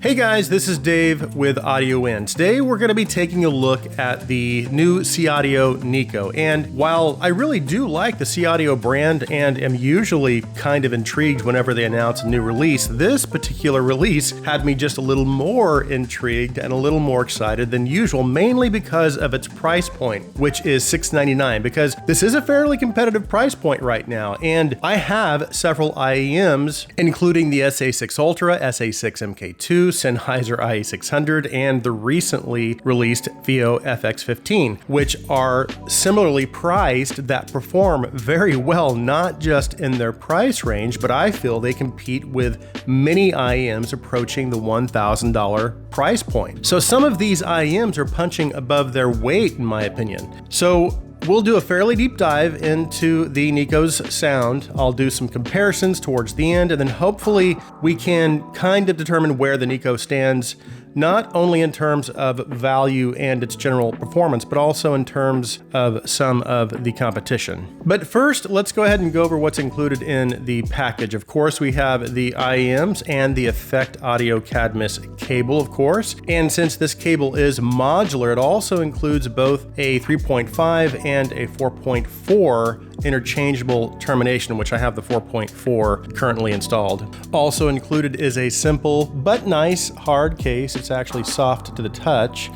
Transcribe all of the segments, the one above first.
Hey guys, this is Dave with Audio In. Today we're going to be taking a look at the new Seeaudio Neko. And while I really do like the Seeaudio brand and am usually kind of intrigued whenever they announce a new release, this particular release had me just a little more intrigued and a little more excited than usual, mainly because of its price point, which is $699, because this is a fairly competitive price point right now. And I have several IEMs, including the SA6 Ultra, SA6 MK2, Sennheiser IE600, and the recently released VO FX15, which are similarly priced that perform very well, not just in their price range, but I feel they compete with many IEMs approaching the $1,000 price point. So some of these IEMs are punching above their weight, in my opinion. So we'll do a fairly deep dive into the Neko's sound. I'll do some comparisons towards the end, and then hopefully we can kind of determine where the Neko stands, not only in terms of value and its general performance, but also in terms of some of the competition. But first, let's go ahead and go over what's included in the package. Of course, we have the IEMs and the Effect Audio Cadmus cable, of course. And since this cable is modular, it also includes both a 3.5 and a 4.4 interchangeable termination, which I have the 4.4 currently installed. Also included is a simple but nice hard case. It's actually soft to the touch,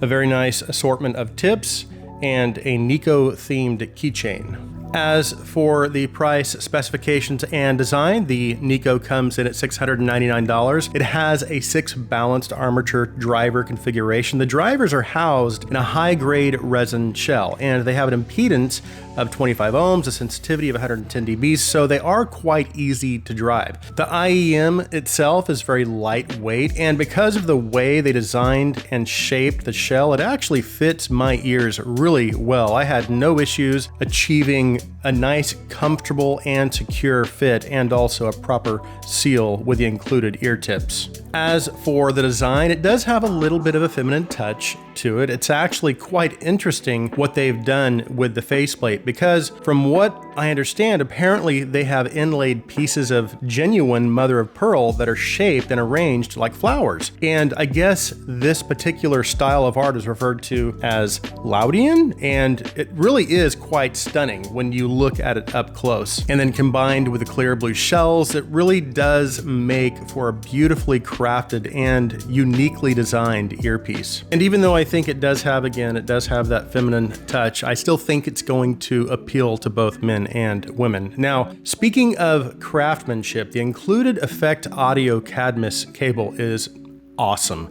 a very nice assortment of tips, and a Neko themed keychain. As for the price, specifications, and design, the Neko comes in at $699. It has a 6-balanced armature driver configuration. The drivers are housed in a high-grade resin shell, and they have an impedance of 25 ohms, a sensitivity of 110 dB, so they are quite easy to drive. The IEM itself is very lightweight, and because of the way they designed and shaped the shell, it actually fits my ears really well. I had no issues achieving a nice, comfortable, and secure fit, and also a proper seal with the included ear tips. As for the design, it does have a little bit of a feminine touch to it. It's actually quite interesting what they've done with the faceplate, because from what I understand, apparently they have inlaid pieces of genuine mother of pearl that are shaped and arranged like flowers. And I guess this particular style of art is referred to as Laudian, and it really is quite stunning when you look at it up close. And then combined with the clear blue shells, it really does make for a beautifully crafted and uniquely designed earpiece. And even though I think it does have that feminine touch, I still think it's going to appeal to both men and women. Now, speaking of craftsmanship, the included Effect Audio Cadmus cable is awesome.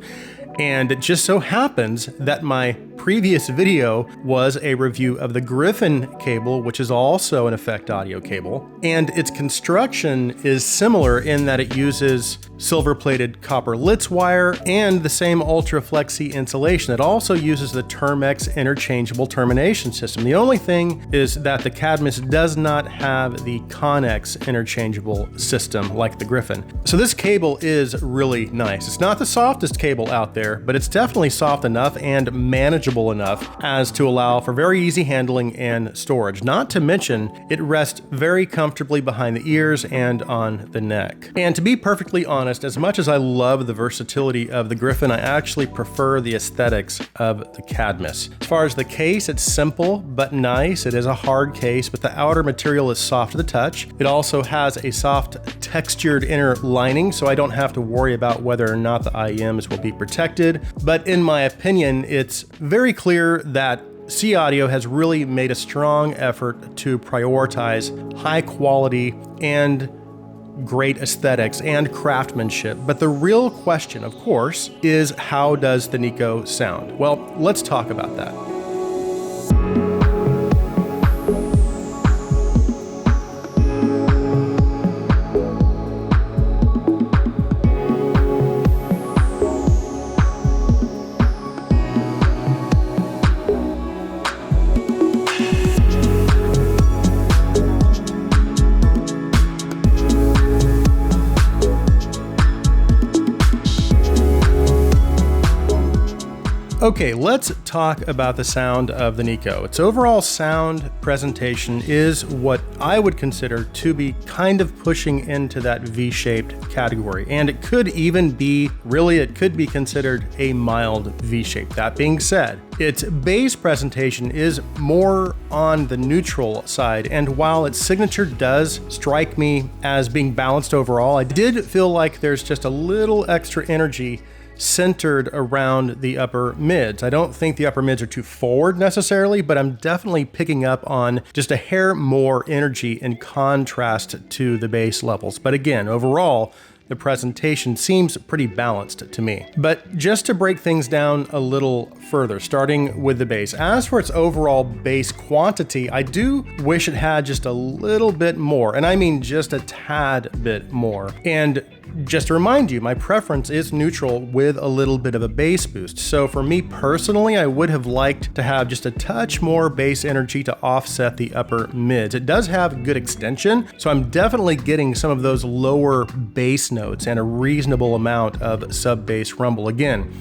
And it just so happens that my previous video was a review of the Griffin cable, which is also an Effect Audio cable. And its construction is similar in that it uses silver-plated copper Litz wire and the same Ultra Flexi insulation. It also uses the Termex interchangeable termination system. The only thing is that the Cadmus does not have the Connex interchangeable system like the Griffin. So this cable is really nice. It's not the softest cable out there, but it's definitely soft enough and manageable enough as to allow for very easy handling and storage. Not to mention, it rests very comfortably behind the ears and on the neck. And to be perfectly honest, as much as I love the versatility of the Griffin, I actually prefer the aesthetics of the Cadmus. As far as the case, it's simple but nice. It is a hard case, but the outer material is soft to the touch. It also has a soft textured inner lining, so I don't have to worry about whether or not the IEMs will be protected. But in my opinion, it's very clear that Seeaudio has really made a strong effort to prioritize high quality and great aesthetics and craftsmanship. But the real question, of course, is how does the Neko sound? Well, let's talk about that. Okay, let's talk about the sound of the Neko. Its overall sound presentation is what I would consider to be kind of pushing into that V-shaped category. And it could even be, it could be considered a mild V-shape. That being said, its bass presentation is more on the neutral side. And while its signature does strike me as being balanced overall, I did feel like there's just a little extra energy centered around the upper mids. I don't think the upper mids are too forward necessarily, but I'm definitely picking up on just a hair more energy in contrast to the bass levels. But again, overall, the presentation seems pretty balanced to me. But just to break things down a little further, starting with the bass. As for its overall bass quantity, I do wish it had just a little bit more, and I mean just a tad bit more. And just to remind you, my preference is neutral with a little bit of a bass boost. So for me personally, I would have liked to have just a touch more bass energy to offset the upper mids. It does have good extension, so I'm definitely getting some of those lower bass notes and a reasonable amount of sub-bass rumble. Again,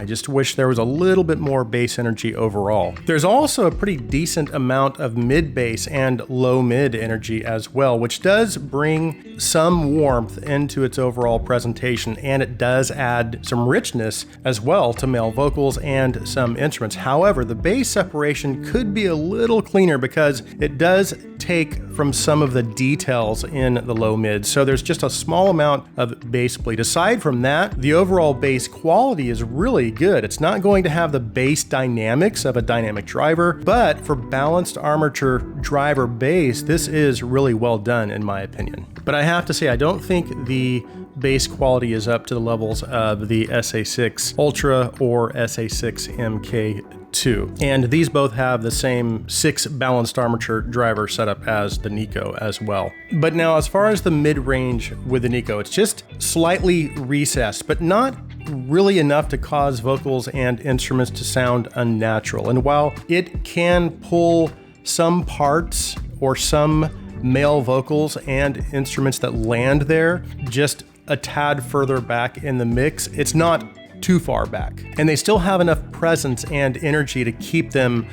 I just wish there was a little bit more bass energy overall. There's also a pretty decent amount of mid bass and low mid energy as well, which does bring some warmth into its overall presentation, and it does add some richness as well to male vocals and some instruments. However, the bass separation could be a little cleaner because it does take from some of the details in the low mids, so there's just a small amount of bass bleed. Aside from that, the overall bass quality is really good. It's not going to have the bass dynamics of a dynamic driver, but for balanced armature driver bass, this is really well done in my opinion. But I have to say, I don't think the bass quality is up to the levels of the SA6 Ultra or SA6 MK2. And these both have the same 6 balanced armature driver setup as the Neko as well. But now, as far as the mid-range with the Neko, it's just slightly recessed, but not really enough to cause vocals and instruments to sound unnatural. And while it can pull some parts or some male vocals and instruments that land there just a tad further back in the mix, it's not too far back. And they still have enough presence and energy to keep them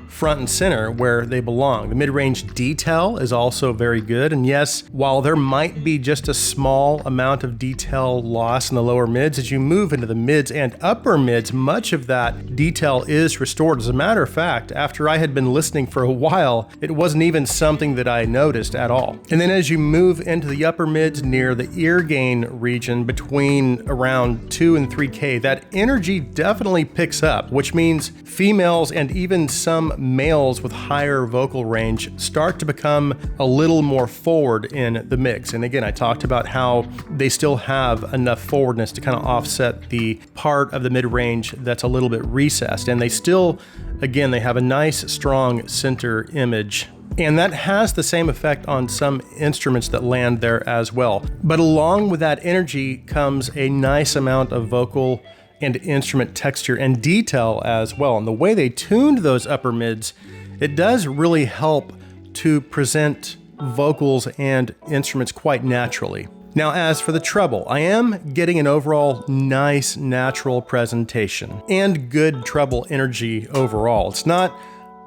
front and center where they belong. The mid-range detail is also very good. And yes, while there might be just a small amount of detail loss in the lower mids, as you move into the mids and upper mids, much of that detail is restored. As a matter of fact, after I had been listening for a while, it wasn't even something that I noticed at all. And then as you move into the upper mids near the ear gain region between around 2 and 3K, that energy definitely picks up, which means females and even some males with higher vocal range start to become a little more forward in the mix. And again, I talked about how they still have enough forwardness to kind of offset the part of the mid-range that's a little bit recessed. And they still, again, they have a nice, strong center image. And that has the same effect on some instruments that land there as well. But along with that energy comes a nice amount of vocal and instrument texture and detail as well. And the way they tuned those upper mids, it does really help to present vocals and instruments quite naturally. Now, as for the treble, I am getting an overall nice natural presentation and good treble energy overall. It's not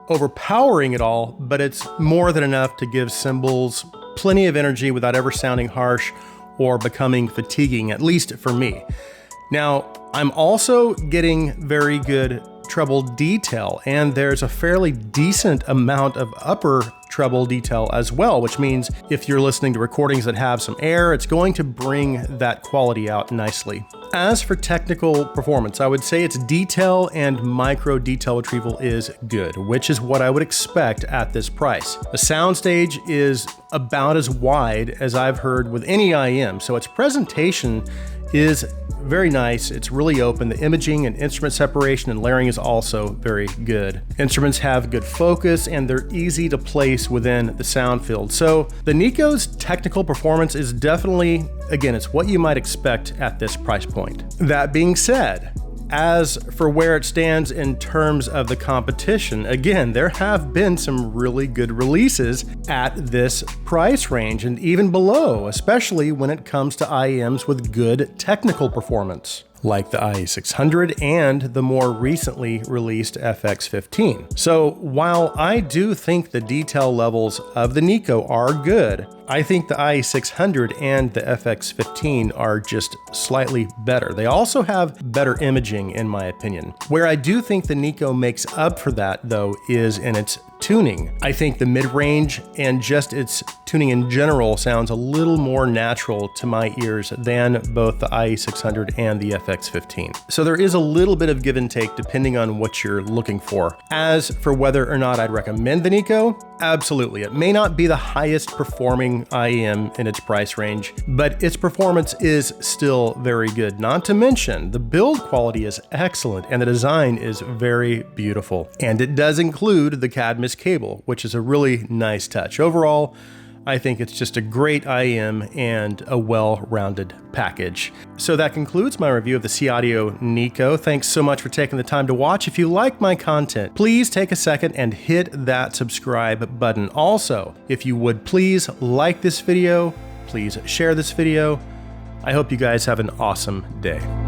overpowering at all, but it's more than enough to give cymbals plenty of energy without ever sounding harsh or becoming fatiguing, at least for me. Now, I'm also getting very good treble detail, and there's a fairly decent amount of upper treble detail as well, which means if you're listening to recordings that have some air, it's going to bring that quality out nicely. As for technical performance, I would say its detail and micro detail retrieval is good, which is what I would expect at this price. The soundstage is about as wide as I've heard with any IM, so its presentation is very nice. It's really open. The imaging and instrument separation and layering is also very good. Instruments have good focus and they're easy to place within the sound field. So the Neko's technical performance is definitely, again, it's what you might expect at this price point. That being said, as for where it stands in terms of the competition, again, there have been some really good releases at this price range and even below, especially when it comes to IEMs with good technical performance. like the IE600 and the more recently released FX15. So while I do think the detail levels of the Neko are good, I think the IE600 and the FX15 are just slightly better. They also have better imaging in my opinion. Where I do think the Neko makes up for that though is in its tuning. I think the mid-range and just its tuning in general sounds a little more natural to my ears than both the IE600 and the FX15. So there is a little bit of give and take depending on what you're looking for. As for whether or not I'd recommend the Neko, absolutely. It may not be the highest performing IEM in its price range, but its performance is still very good. Not to mention, the build quality is excellent and the design is very beautiful. And it does include the Cadmus cable, which is a really nice touch. Overall, I think it's just a great IEM and a well-rounded package. So that concludes my review of the Seeaudio Neko. Thanks so much for taking the time to watch. If you like my content, please take a second and hit that subscribe button. Also, if you would please like this video, please share this video. I hope you guys have an awesome day.